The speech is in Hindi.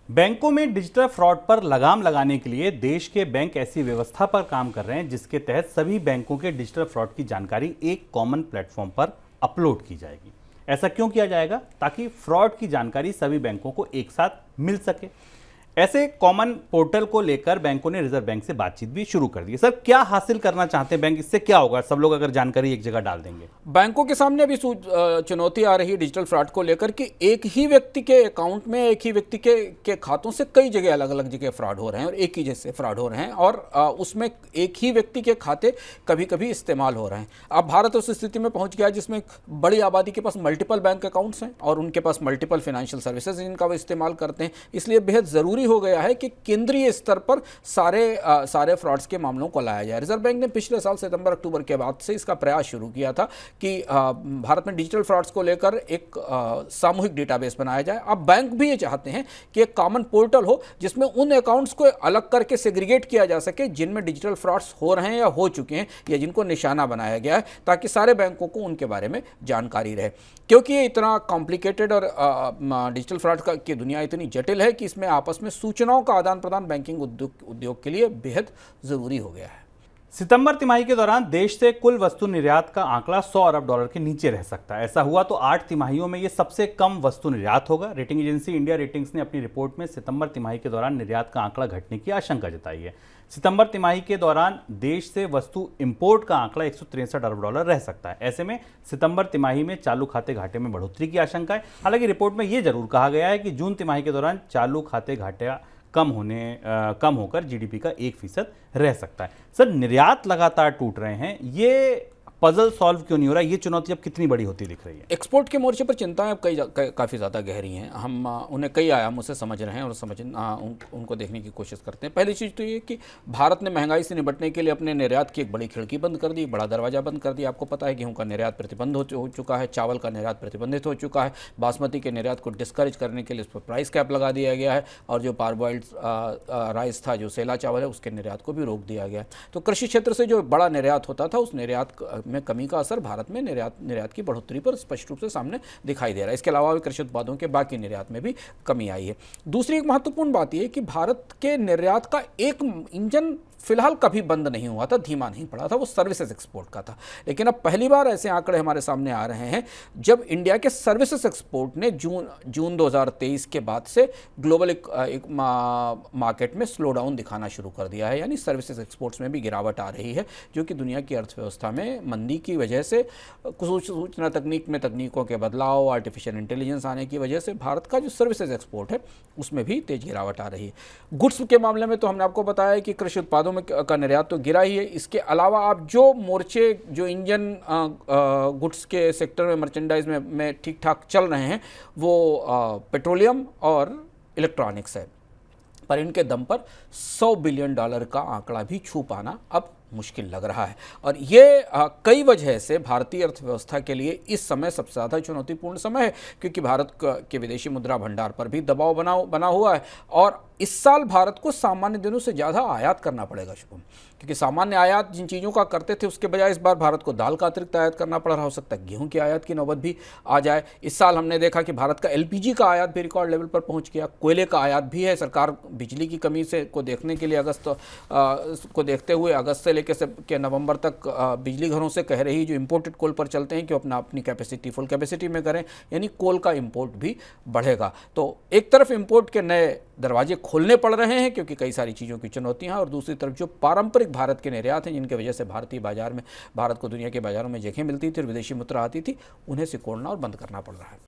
बैंकों में डिजिटल फ्रॉड पर लगाम लगाने के लिए देश के बैंक ऐसी व्यवस्था पर काम कर रहे हैं जिसके तहत सभी बैंकों के डिजिटल फ्रॉड की जानकारी एक कॉमन प्लेटफॉर्म पर अपलोड की जाएगी। ऐसा क्यों किया जाएगा? ताकि फ्रॉड की जानकारी सभी बैंकों को एक साथ मिल सके। ऐसे कॉमन पोर्टल को लेकर बैंकों ने रिजर्व बैंक से बातचीत भी शुरू कर दी है। सर, क्या हासिल करना चाहते हैं बैंक? इससे क्या होगा सब लोग अगर जानकारी एक जगह डाल देंगे? बैंकों के सामने अभी चुनौती आ रही है डिजिटल फ्रॉड को लेकर कि एक ही व्यक्ति के अकाउंट में, एक ही व्यक्ति के खातों से कई जगह अलग अलग जगह फ्रॉड हो रहे हैं और एक ही जैसे फ्रॉड हो रहे हैं और उसमें एक ही व्यक्ति के खाते कभी कभी इस्तेमाल हो रहे हैं। अब भारत उस स्थिति में पहुंच गया जिसमें बड़ी आबादी के पास मल्टीपल बैंक अकाउंट्स हैं और उनके पास मल्टीपल फाइनेंशियल सर्विसेज जिनका वो इस्तेमाल करते हैं। इसलिए बेहद ज़रूरी हो गया है कि केंद्रीय स्तर पर सारे फ्रॉड्स के मामलों को लाया जाए। रिजर्व बैंक ने पिछले साल सितंबर अक्टूबर के बाद से इसका प्रयास शुरू किया था कि भारत में डिजिटल फ्रॉड्स को लेकर एक सामूहिक डेटाबेस बनाया जाए। अब बैंक भी ये चाहते हैं कि एक कॉमन पोर्टल हो जिसमें उन अकाउंट्स को अलग करके सेग्रीगेट किया जा सके जिनमें डिजिटल फ्रॉड्स हो रहे हैं या हो चुके हैं या जिनको निशाना बनाया गया है, ताकि सारे बैंकों को उनके बारे में जानकारी रहे। क्योंकि ये इतना कॉम्प्लिकेटेड और डिजिटल फ्रॉड की दुनिया इतनी जटिल है कि इसमें आपस में सूचनाओं का आदान प्रदान बैंकिंग उद्योग के लिए बेहद ज़रूरी हो गया है। सितंबर तिमाही के दौरान देश से कुल वस्तु निर्यात का आंकड़ा 100 अरब डॉलर के नीचे रह सकता है। ऐसा हुआ तो 8 तिमाहियों में यह सबसे कम वस्तु निर्यात होगा। रेटिंग एजेंसी इंडिया रेटिंग्स ने अपनी रिपोर्ट में सितंबर तिमाही के दौरान निर्यात का आंकड़ा घटने की आशंका जताई है। सितंबर तिमाही के दौरान देश से वस्तु इंपोर्ट का आंकड़ा 163 अरब डॉलर रह सकता है। ऐसे में सितंबर तिमाही में चालू खाते घाटे में बढ़ोतरी की आशंका है। हालांकि रिपोर्ट में यह जरूर कहा गया है कि जून तिमाही के दौरान चालू खाते घाटा कम होकर जीडीपी का 1% रह सकता है। सर, निर्यात लगातार टूट रहे हैं, ये पजल सॉल्व क्यों नहीं हो रहा? ये चुनौती अब कितनी बड़ी होती दिख रही है? एक्सपोर्ट के मोर्चे पर चिंताएं अब काफ़ी ज़्यादा गहरी हैं। हम उन्हें कई आयामों से समझ रहे हैं और उनको देखने की कोशिश करते हैं। पहली चीज़ तो ये कि भारत ने महंगाई से निपटने के लिए अपने निर्यात की एक बड़ी खिड़की बंद कर दी, बड़ा दरवाज़ा बंद कर दिया। आपको पता है गेहूँ का निर्यात प्रतिबंध हो चुका है, चावल का निर्यात प्रतिबंधित हो चुका है, बासमती के निर्यात को डिस्करेज करने के लिए उस पर प्राइस कैप लगा दिया गया है और जो पारबॉइल्ड राइस था, जो सेला चावल है, उसके निर्यात को भी रोक दिया गया है। तो कृषि क्षेत्र से जो बड़ा निर्यात होता था उस निर्यात में कमी का असर भारत में निर्यात की बढ़ोतरी पर स्पष्ट रूप से सामने दिखाई दे रहा है। इसके अलावा भी कृषि उत्पादों के बाकी निर्यात में भी कमी आई है। दूसरी एक महत्वपूर्ण बात यह है कि भारत के निर्यात का एक इंजन फिलहाल कभी बंद नहीं हुआ था, धीमा नहीं पड़ा था, वो सर्विसेज एक्सपोर्ट का था। लेकिन अब पहली बार ऐसे आंकड़े हमारे सामने आ रहे हैं जब इंडिया के सर्विसेज एक्सपोर्ट ने जून 2023 के बाद से ग्लोबल मार्केट में स्लो डाउन दिखाना शुरू कर दिया है। यानी सर्विसेज एक्सपोर्ट्स में भी गिरावट आ रही है, जो कि दुनिया की अर्थव्यवस्था में मंदी की वजह से, सूचना तकनीक में तकनीकों के बदलाव, आर्टिफिशियल इंटेलिजेंस आने की वजह से भारत का जो सर्विसेज एक्सपोर्ट है उसमें भी तेज गिरावट आ रही है। गुड्स के मामले में तो हमने आपको बताया कि कृषि उत्पादों का निर्यात तो गिरा ही है। इसके अलावा आप जो मोर्चे, जो इंजन गुड्स के सेक्टर में, मर्चेंडाइज में ठीक ठाक चल रहे हैं, वो पेट्रोलियम और इलेक्ट्रॉनिक्स है। पर इनके दम पर 100 बिलियन डॉलर का आंकड़ा भी छू पाना अब मुश्किल लग रहा है और ये कई वजह से भारतीय अर्थव्यवस्था के लिए इस समय सबसे ज़्यादा चुनौतीपूर्ण समय है, क्योंकि भारत के विदेशी मुद्रा भंडार पर भी दबाव बना हुआ है और इस साल भारत को सामान्य दिनों से ज़्यादा आयात करना पड़ेगा शुभम, क्योंकि सामान्य आयात जिन चीज़ों का करते थे उसके बजाय इस बार भारत को दाल का अतिरिक्त आयात करना पड़ रहा। हो सकता है गेहूं की आयात की नौबत भी आ जाए। इस साल हमने देखा कि भारत का एलपीजी का आयात भी रिकॉर्ड लेवल पर पहुंच गया, कोयले का आयात भी है। सरकार बिजली की कमी को देखने के लिए देखते हुए अगस्त से लेकर नवंबर तक बिजली घरों से कह रही जो इंपोर्टेड कोल पर चलते हैं कि अपनी कैपेसिटी फुल कैपेसिटी में करें, यानी कोल का इंपोर्ट भी बढ़ेगा। तो एक तरफ इंपोर्ट के नए दरवाजे खोलने पड़ रहे हैं क्योंकि कई सारी चीज़ों की चुनौतियां हैं, और दूसरी तरफ जो पारंपरिक भारत के निर्यात हैं जिनकी वजह से भारत को दुनिया के बाजारों में जगह मिलती थी और विदेशी मुद्रा आती थी, उन्हें सिकोड़ना और बंद करना पड़ रहा है।